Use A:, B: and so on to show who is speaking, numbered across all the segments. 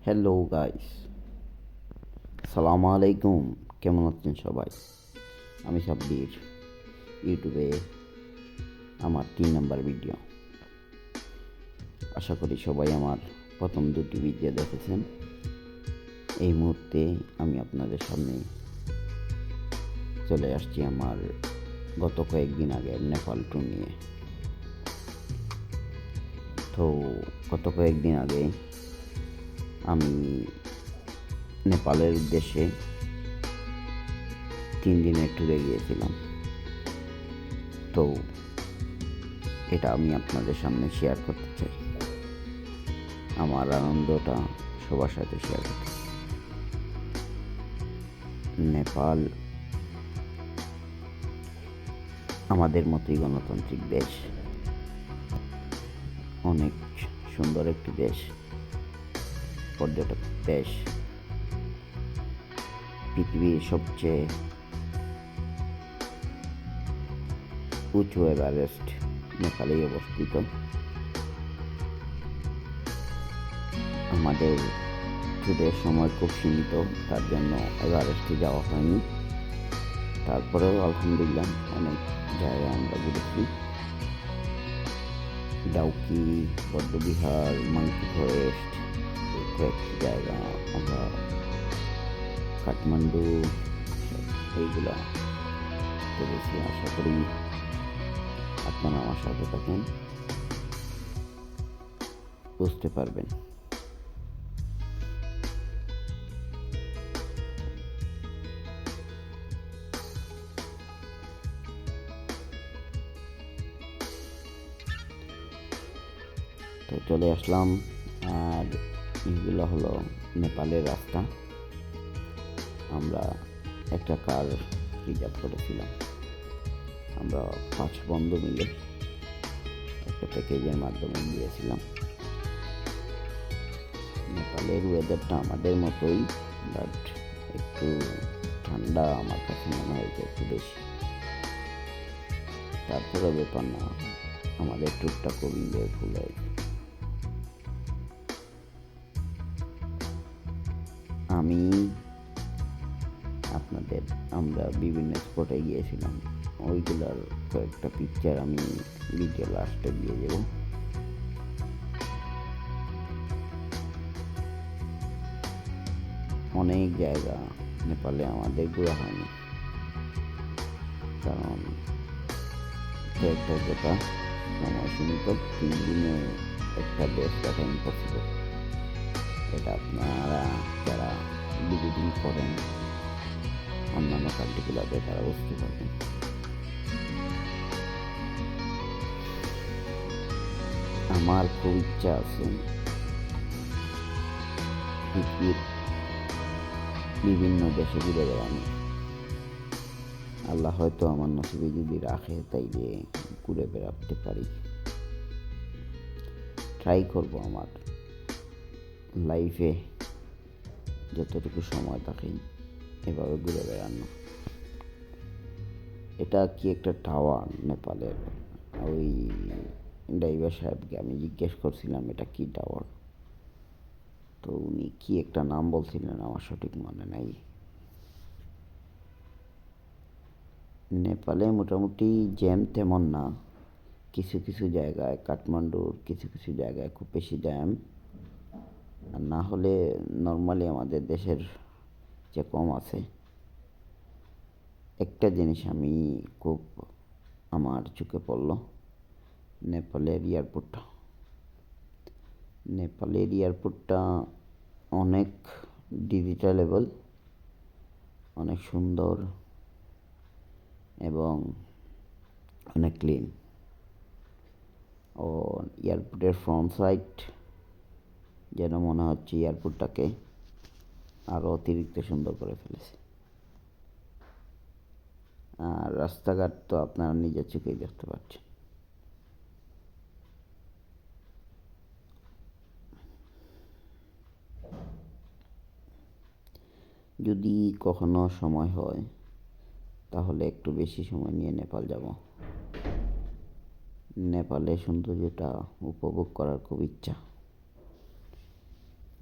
A: Hello guys, সালামু আলাইকুম। কেমন আছেন সবাই? আমি সাব্বির। ইউটিউবে আমার 3 নম্বর ভিডিও। আশা করি সবাই আমার প্রথম 2টি ভিডিও দেখেছেন। এই মুহূর্তে আমি আপনাদের সামনে চলে আসছি আমার গত কয়েকদিন আগের নেপাল ট্যুর নিয়ে। তো গত কয়েকদিন আগে আমি নেপালের উদ্দেশ্যে 3 দিনের ট্যুরে গিয়েছিলাম। তো এটা আমি আপনাদের সামনে শেয়ার করতে চাই। আমার আনন্দটা সবার সাথে শেয়ার করতে চাই। নেপাল আমাদের মতোই গণতান্ত্রিক দেশ, অনেক সুন্দর একটি দেশ, পর্যটক দেশ। পৃথিবীর সবচেয়ে উঁচু এভারেস্ট নেপালেই অবস্থিত। আমাদের ট্যুরের সময় খুব সীমিত, তার জন্য এভারেস্টে যাওয়া হয়নি। তারপরেও আলহামদুলিল্লাহ অনেক জায়গায় আমরা ঘুরেছি। ডাউকি, বৌদ্ধবিহার, মাঙ্কি ফরেস্ট, কয়েকটি জায়গা আমরা কাঠমান্ডু এইগুলা করেছি। আশা করি আপনারা আমার সাথে থাকেন, বুঝতে পারবেন। তো চলে আসলাম। আর এইগুলো হলো নেপালের রাস্তা। আমরা একটা কার রিজার্ভ করেছিলাম। আমরা 5 বন্ধু মিলে একটা প্যাকেজের মাধ্যমে গিয়েছিলাম। নেপালের ওয়েদারটা আমাদের মতোই, বাট একটু ঠান্ডা আমার কাছে মনে হয় যে একটু বেশি। তারপরে ব্যাপার না, আমাদের ট্যুরটা খুব এনজয়ফুল হয়েছে। আমি আমরা বিভিন্ন স্পটে গিয়েছিলাম, ওইগুলোর কয়েকটা পিকচার আমি ভিডিও লাস্টে দিয়ে দেব। অনেক জায়গা নেপালে আমাদের ঘোরা হয়নি, কারণ কয়েকটা কথা সময় সীমিত। 3 দিনে একটা দেশ দেখা ইম্পসিবল। এটা আপনারা যারা ভিজিটিং করেন অন্যান্য কান্ট্রিগুলোতে তারা বুঝতে পারবেন। আমার খুব ইচ্ছা আছে পৃথিবীর বিভিন্ন দেশে ঘুরে বেড়ানো। আল্লাহ হয়তো আমার নসিবে যদি রাখে তাইলে ঘুরে বেড়াতে পারি। ট্রাই করব আমার লাইফে যতটুকু সময় থাকে এভাবে ঘুরে বেড়ানো। এটা কি একটা টাওয়ার নেপালের? ওই ড্রাইভার সাহেবকে আমি জিজ্ঞেস করছিলাম এটা কি টাওয়ার, তো উনি কি একটা নাম বলছিলেন, আমার সঠিক মনে নাই। নেপালে মোটামুটি জ্যাম তেমন না, কিছু কিছু জায়গায়, কাঠমান্ডুর কিছু কিছু জায়গায় খুব বেশি জ্যাম। আর না হলে নর্মালি আমাদের দেশের যে কম আছে। একটা জিনিস আমি খুব আমার চোখে পড়লো, নেপালের এয়ারপোর্টটা। নেপালের এয়ারপোর্টটা অনেক ডিজিটালেবল, অনেক সুন্দর এবং অনেক ক্লিন। ও এয়ারপোর্টের ফ্রন্ট সাইড যেন মনে হচ্ছে এয়ারপোর্টটাকে আরও অতিরিক্ত সুন্দর করে ফেলেছে। আর রাস্তাঘাট তো আপনারা নিজের চোখেই দেখতে পাচ্ছেন। যদি কখনো সময় হয় তাহলে একটু বেশি সময় নিয়ে নেপাল যাব। নেপালের সৌন্দর্যটা উপভোগ করার খুব ইচ্ছা।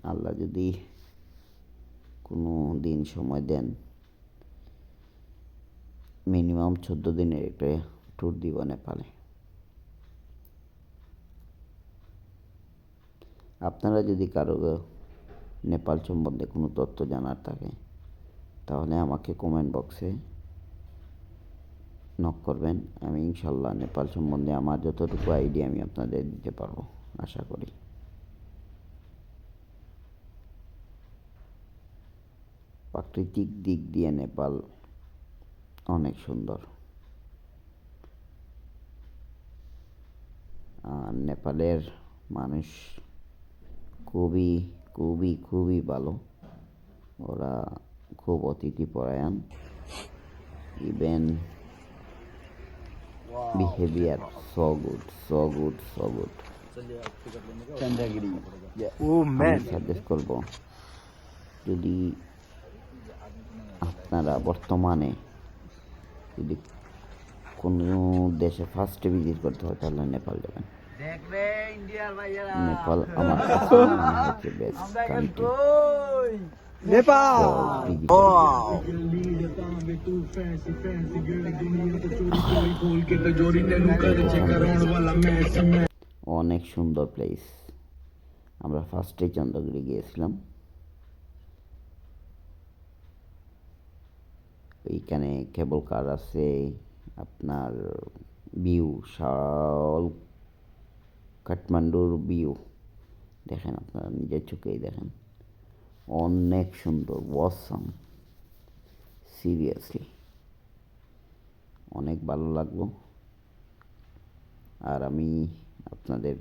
A: আল্লাহ যদি কোনো দিন সময় দেন, মিনিমাম 14 দিনের একটা ট্যুর দিব নেপালে। আপনারা যদি কারো নেপাল সম্বন্ধে কোনো তথ্য জানার থাকে, তাহলে আমাকে কমেন্ট বক্সে নক করবেন। আমি ইনশাল্লাহ নেপাল সম্বন্ধে আমার যতটুকু আইডিয়া আমি আপনাদের দিতে পারবো, আশা করি। প্রাকৃতিক দিক দিয়ে নেপাল অনেক সুন্দর। আর নেপালের মানুষ খুবই খুবই খুবই ভালো। ওরা খুব অতিথিপরায়ণ। Even behaviour so good, so good, so good. আমি সাজেস্ট করবো, যদি আপনারা বর্তমানে যদি কোনো দেশে ফার্স্টে ভিজিট করতে হয়, তাহলে নেপাল যাবেন। নেপাল আমার কাছে মনে হচ্ছে বেস্ট কান্ট্রি অনেক সুন্দর প্লেস। আমরা ফার্স্টে চন্দ্রগিরি গিয়েছিলাম। এইখানে কেবল কার আছে, আপনার ভিউ, শাল কাঠমান্ডুর ভিউ দেখেন, আপনারা নিজের চোখেই দেখেন, অনেক সুন্দর, অসাম। সিরিয়াসলি অনেক ভালো লাগলো। আর আমি আপনাদের